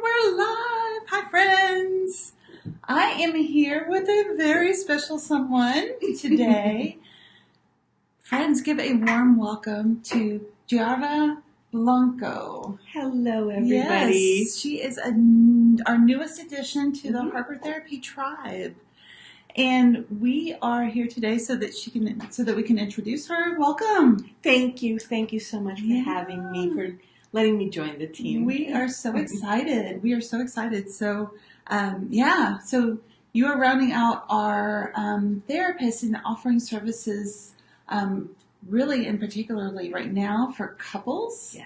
We're live. Hi, friends. I am here with a very special someone today. Friends, give a warm welcome to Yiara Blanco. Hello, everybody. Yes, she is our newest addition to the Harper Therapy tribe. And we are here today so that we can introduce her. Welcome. Thank you so much for having me, for letting me join the team. We are so excited. So, so you are rounding out our therapists and offering services, really and particularly right now for couples.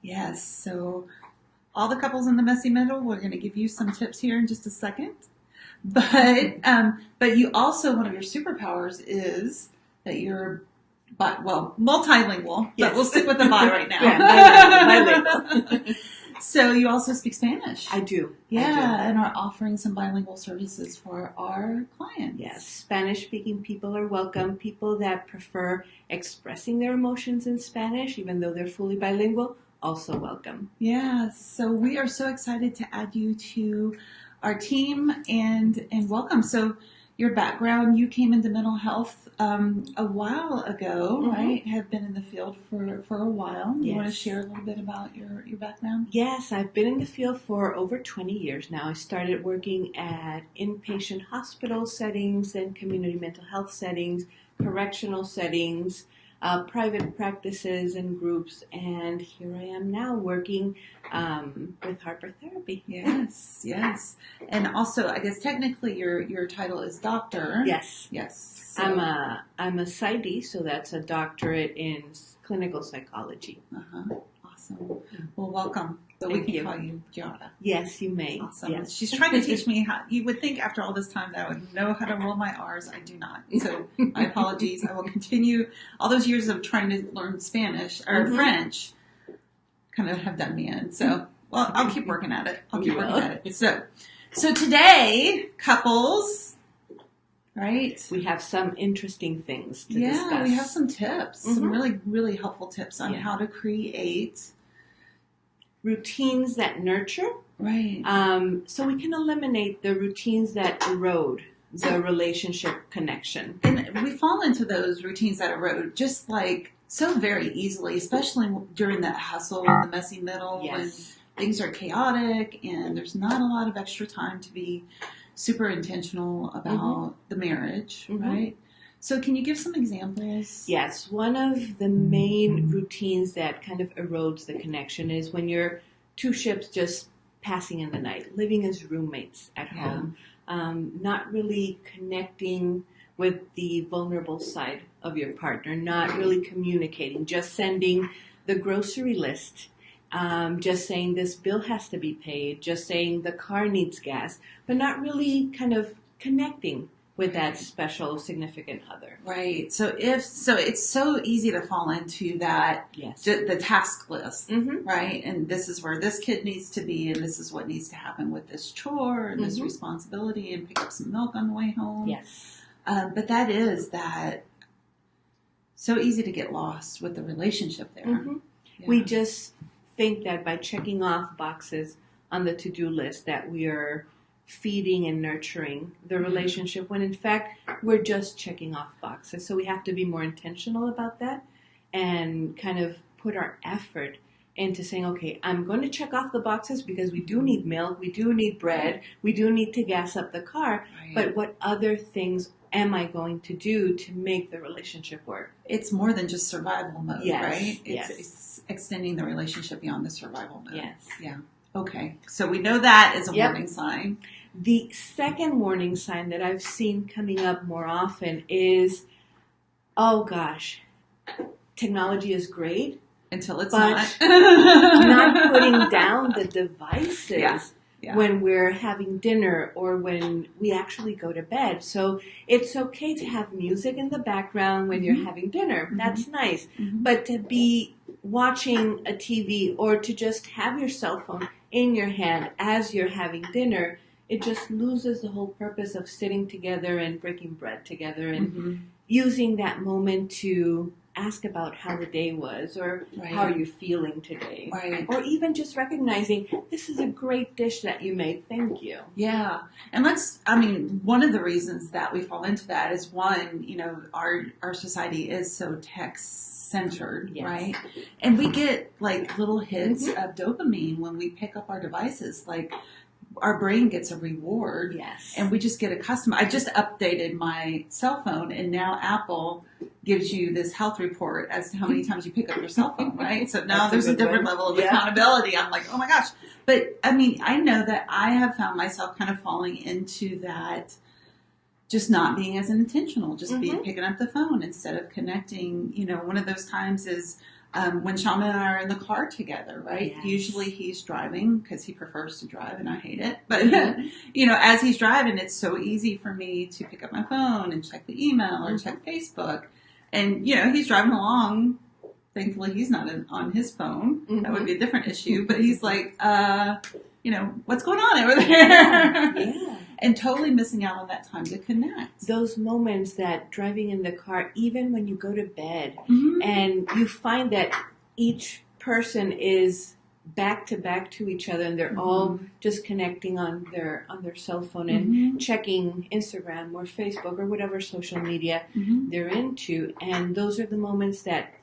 Yes. So all the couples in the messy middle, we're going to give you some tips here in just a second. But you also, one of your superpowers is that you're multilingual, but we'll stick with the bi right now. Bilingual. So you also speak Spanish. I do. And are offering some bilingual services for our clients. Yes, Spanish-speaking people are welcome. People that prefer expressing their emotions in Spanish, even though they're fully bilingual, also welcome. Yes, so we are so excited to add you to our team and welcome. So your background, you came into mental health a while ago, right? Have been in the field for a while. You want to share a little bit about your background? Yes, I've been in the field for over 20 years now. I started working at inpatient hospital settings and community mental health settings, correctional settings, private practices and groups, and here I am now working with Harper Therapy. Yes. And also, I guess technically your title is doctor. Yes. So. I'm a PsyD, so that's a doctorate in clinical psychology. Awesome. Well, welcome. So we can call you Yiara. Yes, you may. Awesome. Yes. She's trying to teach me how. You would think after all this time that I would know how to roll my R's. I do not. So my apologies. I will continue. All those years of trying to learn Spanish or French kind of have done me in. So, well, I'll keep working at it. So today, couples, right? We have some interesting things to discuss. Yeah, we have some tips, some really, really helpful tips on how to create routines that nurture. Right. So we can eliminate the routines that erode the relationship connection. And we fall into those routines that erode just like so very easily, especially during that hustle, the messy middle, when things are chaotic and there's not a lot of extra time to be super intentional about the marriage, right? So can you give some examples? Yes. One of the main routines that kind of erodes the connection is when you're two ships just passing in the night, living as roommates at home, not really connecting with the vulnerable side of your partner, not really communicating, just sending the grocery list, just saying this bill has to be paid, just saying the car needs gas, but not really kind of connecting with that special significant other. Right. So it's so easy to fall into that, the task list, right? And this is where this kid needs to be, and this is what needs to happen with this chore, and this responsibility, and pick up some milk on the way home. Yes. But that is so easy to get lost with the relationship there. Yeah. We just think that by checking off boxes on the to-do list that we are feeding and nurturing the relationship, when in fact we're just checking off boxes. So we have to be more intentional about that and kind of put our effort into saying, okay, I'm going to check off the boxes because we do need milk, we do need bread, we do need to gas up the car, but what other things am I going to do to make the relationship work? It's more than just survival mode, right? It's extending the relationship beyond the survival mode. Yes. Yeah. Okay. So we know that is a warning sign. The second warning sign that I've seen coming up more often is, oh gosh, technology is great. Until it's not. not. Not putting down the devices when we're having dinner or when we actually go to bed. So it's okay to have music in the background when you're having dinner. That's nice. But to be watching a TV or to just have your cell phone in your hand as you're having dinner, it just loses the whole purpose of sitting together and breaking bread together and using that moment to ask about how the day was, or Right. how are you feeling today, Right. or even just recognizing this is a great dish that you made. Thank you. Yeah. And one of the reasons that we fall into that is one, our society is so tech centered, Yes. right? And we get like little hits of dopamine when we pick up our devices. Like our brain gets a reward. Yes. And we just get accustomed. I just updated my cell phone, and now Apple gives you this health report as to how many times you pick up your cell phone, right? So now there's a different level of accountability. I'm like, oh my gosh. But I know that I have found myself kind of falling into that, just not being as intentional, just picking up the phone instead of connecting. One of those times is when Shaman and I are in the car together, right? Yes. Usually he's driving because he prefers to drive and I hate it. But, as he's driving, it's so easy for me to pick up my phone and check the email or check Facebook. And, he's driving along. Thankfully, he's not on his phone. That would be a different issue. But he's like, what's going on over there? Yeah. And totally missing out on that time to connect. Those moments that driving in the car, even when you go to bed, and you find that each person is back to back to each other, and they're all just connecting on their cell phone and checking Instagram or Facebook or whatever social media they're into. And those are the moments that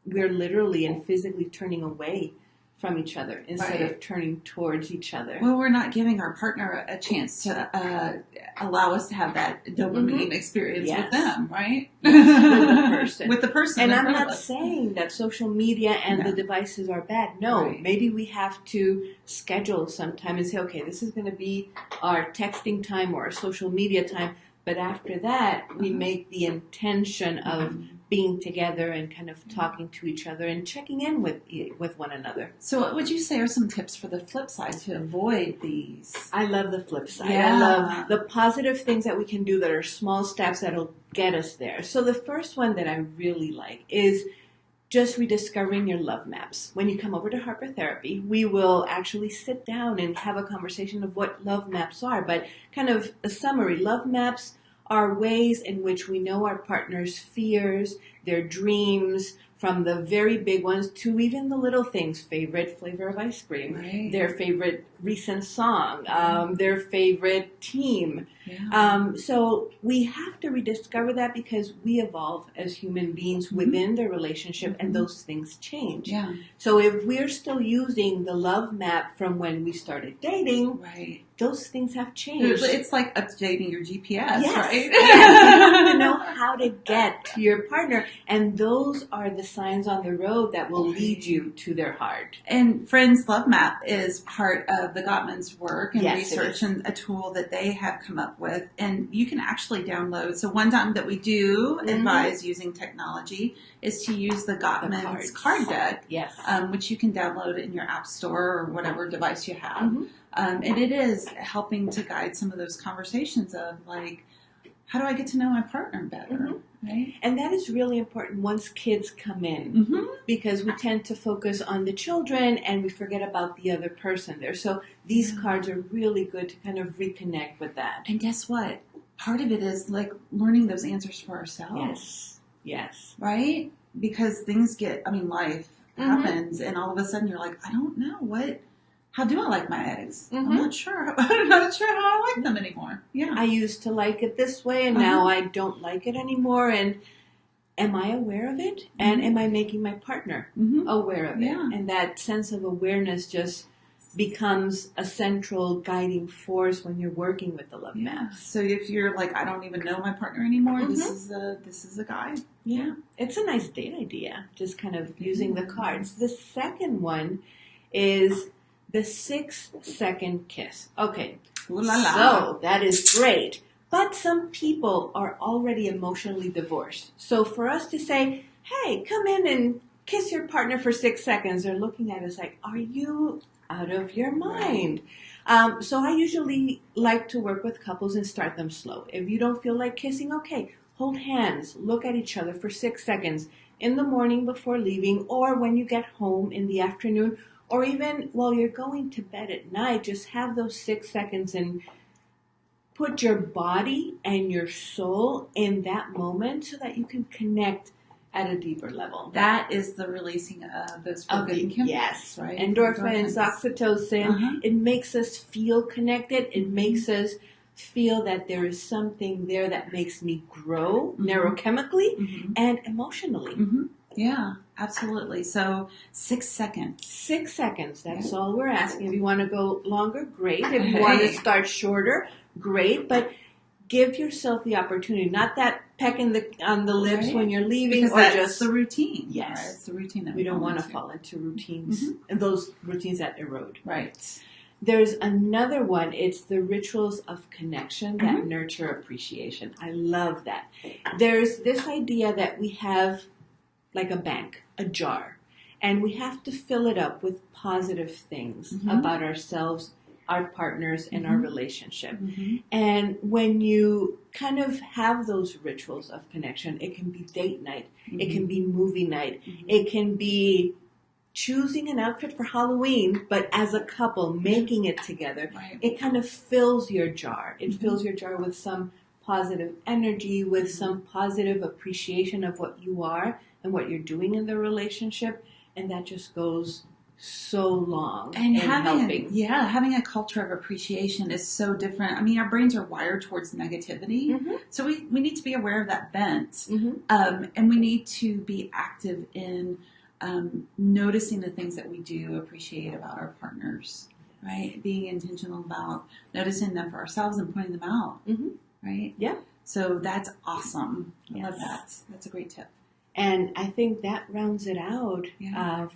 we're literally and physically turning away from each other instead of turning towards each other. Well, we're not giving our partner a chance to allow us to have that dopamine experience with them, right? Yes, with the person. And I'm not saying that social media and the devices are bad. No, maybe we have to schedule some time and say, okay, this is going to be our texting time or our social media time. But after that, we make the intention of being together and kind of talking to each other and checking in with one another. So what would you say are some tips for the flip side to avoid these? I love the flip side. Yeah. I love the positive things that we can do that are small steps that'll get us there. So the first one that I really like is just rediscovering your love maps. When you come over to Harper Therapy, we will actually sit down and have a conversation of what love maps are. But kind of a summary, love maps are ways in which we know our partner's fears, their dreams, from the very big ones to even the little things, favorite flavor of ice cream, their favorite recent song, their favorite team. Yeah. So we have to rediscover that because we evolve as human beings within the relationship and those things change. Yeah. So if we're still using the love map from when we started dating, those things have changed. It's like updating your GPS, right? Yes. You have to know how to get to your partner, and those are the signs on the road that will lead you to their heart. And Friends Love Map is part of the Gottman's work and research, and a tool that they have come up with. And you can actually download. So one time that we do advise using technology is to use the Gottman's card deck, which you can download in your app store or whatever device you have. And it is helping to guide some of those conversations of like, how do I get to know my partner better? Right? And that is really important once kids come in, because we tend to focus on the children and we forget about the other person there. So these cards are really good to kind of reconnect with that. And guess what? Part of it is like learning those answers for ourselves. Yes. Right? Because things life happens, and all of a sudden you're like, I don't know how do I like my eggs? I'm not sure. I'm not sure how I like them anymore. Yeah. I used to like it this way, and now I don't like it anymore. And am I aware of it? And am I making my partner aware of it? And that sense of awareness just becomes a central guiding force when you're working with the love maps. So if you're like, I don't even know my partner anymore, this is a guide. Yeah. It's a nice date idea, just kind of using the cards. The second one is the 6-second kiss. Okay, ooh la la. So that is great. But some people are already emotionally divorced. So for us to say, hey, come in and kiss your partner for 6 seconds, they're looking at us like, are you out of your mind? So I usually like to work with couples and start them slow. If you don't feel like kissing, okay, hold hands, look at each other for 6 seconds in the morning before leaving, or when you get home in the afternoon, or even while you're going to bed at night. Just have those 6 seconds and put your body and your soul in that moment so that you can connect at a deeper level. That is the releasing of those forbidden chemicals, yes, right? Endorphins, oxytocin. It makes us feel connected. It makes us feel that there is something there that makes me grow neurochemically and emotionally. Yeah, absolutely. So 6 seconds. 6 seconds. That's all we're asking. If you want to go longer, great. If you want to start shorter, great. But give yourself the opportunity, not that peck on the lips when you're leaving, because or that's just the routine. Yes, right? It's the routine that we don't want to fall into routines and those routines that erode. Right. There's another one. It's the rituals of connection that nurture appreciation. I love that. There's this idea that we have like a bank, a jar, and we have to fill it up with positive things about ourselves, our partners, and our relationship. And when you kind of have those rituals of connection, it can be date night, it can be movie night, it can be choosing an outfit for Halloween, but as a couple, making it together. It kind of fills your jar. It fills your jar with some positive energy, with some positive appreciation of what you are and what you're doing in the relationship, and that just goes so long and in helping. Having a culture of appreciation is so different. I mean, our brains are wired towards negativity, so we need to be aware of that bent, and we need to be active in noticing the things that we do appreciate about our partners, right? Being intentional about noticing them for ourselves and pointing them out, right? Yeah. So that's awesome. I love that. That's a great tip. And I think that rounds it out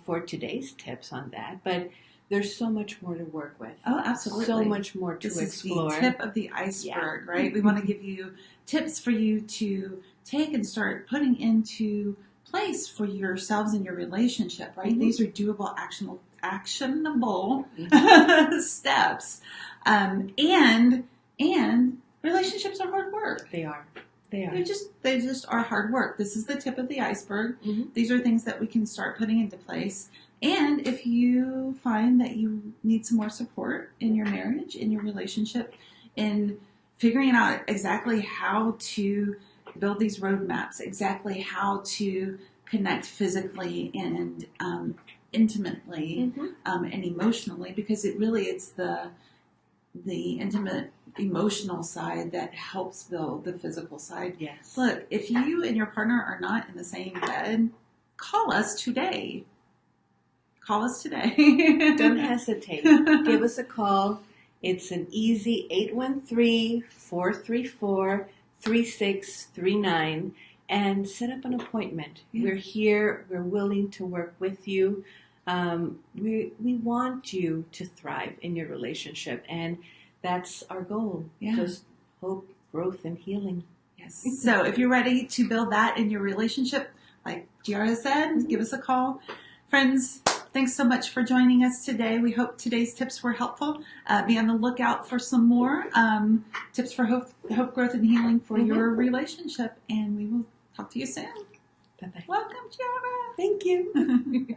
for today's tips on that. But there's so much more to work with. Oh, absolutely. So much more to explore. This is the tip of the iceberg, right? We want to give you tips for you to take and start putting into place for yourselves and your relationship, right? These are doable, actionable steps. And relationships are hard work. They are. They just are hard work. This is the tip of the iceberg. These are things that we can start putting into place. And if you find that you need some more support in your marriage, in your relationship, in figuring out exactly how to build these roadmaps, exactly how to connect physically and intimately and emotionally, because it's the intimate emotional side that helps build the physical side. Yes. Look, if you and your partner are not in the same bed, call us today. Don't hesitate. Give us a call. It's an easy 813-434-3639 and set up an appointment. We're here. We're willing to work with you. We want you to thrive in your relationship, and that's our goal. Just hope, growth, and healing. Yes. So if you're ready to build that in your relationship, like Yiara said, give us a call. Friends, thanks so much for joining us today. We hope today's tips were helpful. Be on the lookout for some more tips for hope, growth, and healing for your relationship, and we will talk to you soon. Bye-bye. Welcome, Yiara. Thank you.